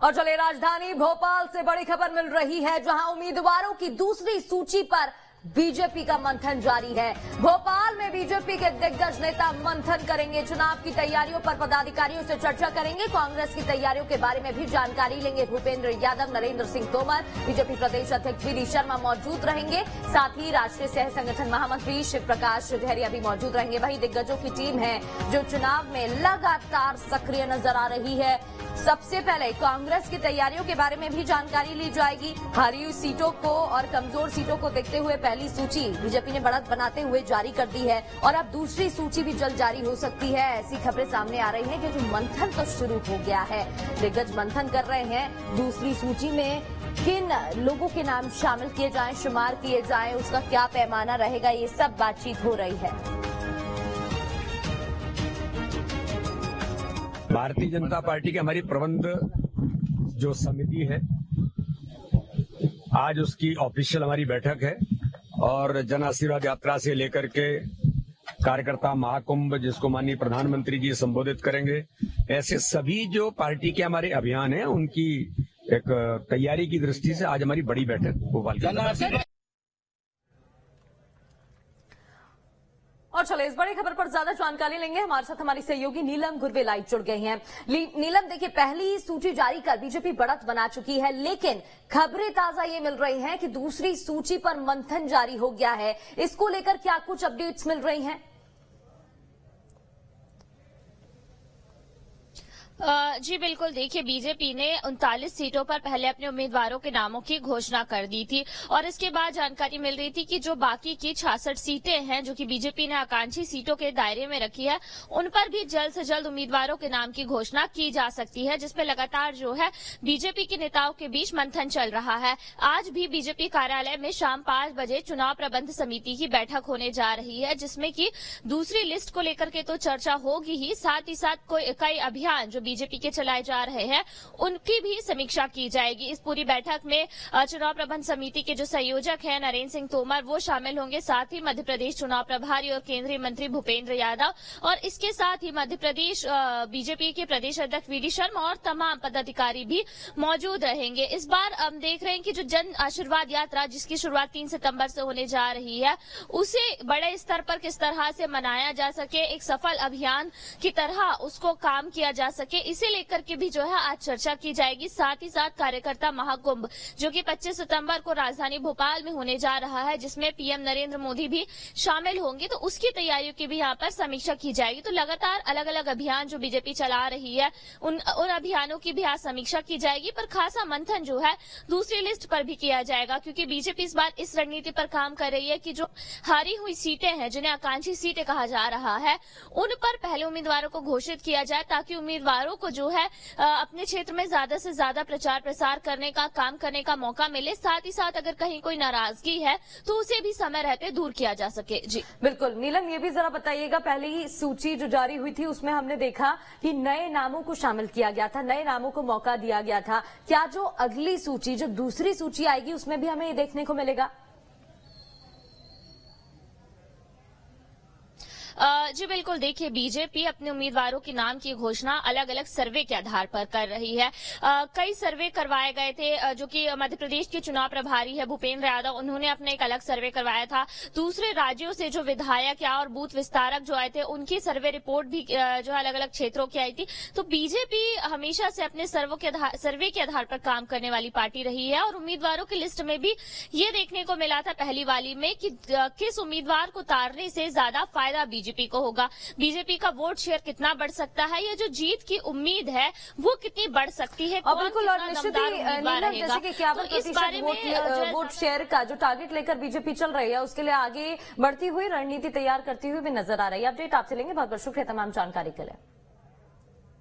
और चलिए राजधानी भोपाल से बड़ी खबर मिल रही है, जहां उम्मीदवारों की दूसरी सूची पर बीजेपी का मंथन जारी है। भोपाल में बीजेपी के दिग्गज नेता मंथन करेंगे, चुनाव की तैयारियों पर पदाधिकारियों से चर्चा करेंगे, कांग्रेस की तैयारियों के बारे में भी जानकारी लेंगे। भूपेंद्र यादव, नरेंद्र सिंह तोमर, बीजेपी प्रदेश अध्यक्ष वी डी शर्मा मौजूद रहेंगे। साथ ही राष्ट्रीय सह संगठन महामंत्री शिव प्रकाश धैर्या भी मौजूद रहेंगे। वहीं दिग्गजों की टीम है जो चुनाव में लगातार सक्रिय नजर आ रही है। सबसे पहले कांग्रेस की तैयारियों के बारे में भी जानकारी ली जाएगी। हारी हुई सीटों को और कमजोर सीटों को देखते हुए पहली सूची बीजेपी ने बढ़त बनाते हुए जारी कर दी है और अब दूसरी सूची भी जल्द जारी हो सकती है। ऐसी खबरें सामने आ रही हैं क्योंकि मंथन तो शुरू हो गया है। दिग्गज मंथन कर रहे हैं दूसरी सूची में किन लोगों के नाम शामिल किए जाएं, शुमार किए जाएं, उसका क्या पैमाना रहेगा, ये सब बातचीत हो रही है। भारतीय जनता पार्टी की हमारी प्रबंध जो समिति है, आज उसकी ऑफिशियल हमारी बैठक है और जन आशीर्वाद यात्रा से लेकर के कार्यकर्ता महाकुंभ, जिसको माननीय प्रधानमंत्री जी संबोधित करेंगे, ऐसे सभी जो पार्टी के हमारे अभियान हैं उनकी एक तैयारी की दृष्टि से आज हमारी बड़ी बैठक भोपाल की। और चले इस बड़ी खबर पर ज्यादा जानकारी लेंगे। हमारे साथ हमारी सहयोगी नीलम गुरवे लाइव जुड़ गई हैं। नीलम, देखिए, पहली सूची जारी कर बीजेपी बढ़त बना चुकी है, लेकिन खबरें ताजा ये मिल रही हैं कि दूसरी सूची पर मंथन जारी हो गया है। इसको लेकर क्या कुछ अपडेट्स मिल रही हैं? जी बिल्कुल, देखिए, बीजेपी ने 39 सीटों पर पहले अपने उम्मीदवारों के नामों की घोषणा कर दी थी और इसके बाद जानकारी मिल रही थी कि जो बाकी की 66 सीटें हैं जो कि बीजेपी ने आकांक्षी सीटों के दायरे में रखी है, उन पर भी जल्द से जल्द उम्मीदवारों के नाम की घोषणा की जा सकती है, जिसपे लगातार जो है बीजेपी के नेताओं के बीच मंथन चल रहा है। आज भी बीजेपी कार्यालय में शाम 5 बजे चुनाव प्रबंध समिति की बैठक होने जा रही है, जिसमें की दूसरी लिस्ट को लेकर के तो चर्चा होगी ही, साथ ही साथ कई अभियान जो बीजेपी के चलाए जा रहे हैं उनकी भी समीक्षा की जाएगी। इस पूरी बैठक में चुनाव प्रबंध समिति के जो संयोजक हैं नरेंद्र सिंह तोमर, वो शामिल होंगे, साथ ही मध्य प्रदेश चुनाव प्रभारी और केंद्रीय मंत्री भूपेंद्र यादव और इसके साथ ही मध्य प्रदेश बीजेपी के प्रदेश अध्यक्ष वी डी शर्मा और तमाम पदाधिकारी भी मौजूद रहेंगे। इस बार हम देख रहे हैं कि जो जन आशीर्वाद यात्रा जिसकी शुरुआत 3 सितंबर से होने जा रही है, उसे बड़े स्तर पर किस तरह से मनाया जा सके, एक सफल अभियान की तरह उसको काम किया जा सके, इसे लेकर के भी जो है आज चर्चा की जाएगी। साथ ही साथ कार्यकर्ता महाकुंभ जो कि 25 सितंबर को राजधानी भोपाल में होने जा रहा है, जिसमें पीएम नरेंद्र मोदी भी शामिल होंगे, तो उसकी तैयारियों की भी यहाँ पर समीक्षा की जाएगी। तो लगातार अलग अलग अभियान जो बीजेपी चला रही है उन अभियानों की भी आज समीक्षा की जाएगी, पर खासा मंथन जो है दूसरी लिस्ट पर भी किया जाएगा, क्योंकि बीजेपी इस बार इस रणनीति पर काम कर रही है कि जो हारी हुई सीटें हैं, जिन्हें आकांक्षी सीटें कहा जा रहा है, उन पर पहले उम्मीदवारों को घोषित किया जाए, ताकि उम्मीदवारों को जो है अपने क्षेत्र में ज्यादा से ज्यादा प्रचार प्रसार करने का, काम करने का मौका मिले। साथ ही साथ अगर कहीं कोई नाराजगी है तो उसे भी समय रहते दूर किया जा सके। जी बिल्कुल। नीलम, ये भी जरा बताइएगा, पहली सूची जो जारी हुई थी उसमें हमने देखा कि नए नामों को शामिल किया गया था, नए नामों को मौका दिया गया था। क्या जो अगली सूची, जो दूसरी सूची आएगी, उसमें भी हमें ये देखने को मिलेगा? जी बिल्कुल, देखिए, बीजेपी अपने उम्मीदवारों के नाम की घोषणा अलग अलग सर्वे के आधार पर कर रही है। कई सर्वे करवाए गए थे, जो कि मध्य प्रदेश के चुनाव प्रभारी है भूपेंद्र यादव, उन्होंने अपने एक अलग सर्वे करवाया था। दूसरे राज्यों से जो विधायक या और बूथ विस्तारक जो आए थे, उनकी सर्वे रिपोर्ट भी जो अलग अलग क्षेत्रों की आई थी। तो बीजेपी हमेशा से अपने सर्वे के आधार पर काम करने वाली पार्टी रही है और उम्मीदवारों की लिस्ट में भी ये देखने को मिला था पहली वाली में कि किस उम्मीदवार को तारने से ज्यादा फायदा बीजेपी को होगा, बीजेपी का वोट शेयर कितना बढ़ सकता है, या जो जीत की उम्मीद है वो कितनी बढ़ सकती है, और बिल्कुल, और निश्चित ही जैसे कि 51% वोट शेयर का जो टारगेट लेकर बीजेपी चल रही है, उसके लिए आगे बढ़ती हुई रणनीति तैयार करती हुई भी नजर आ रही है। अपडेट आपसे लेंगे। बहुत बहुत शुक्रिया तमाम जानकारी के लिए।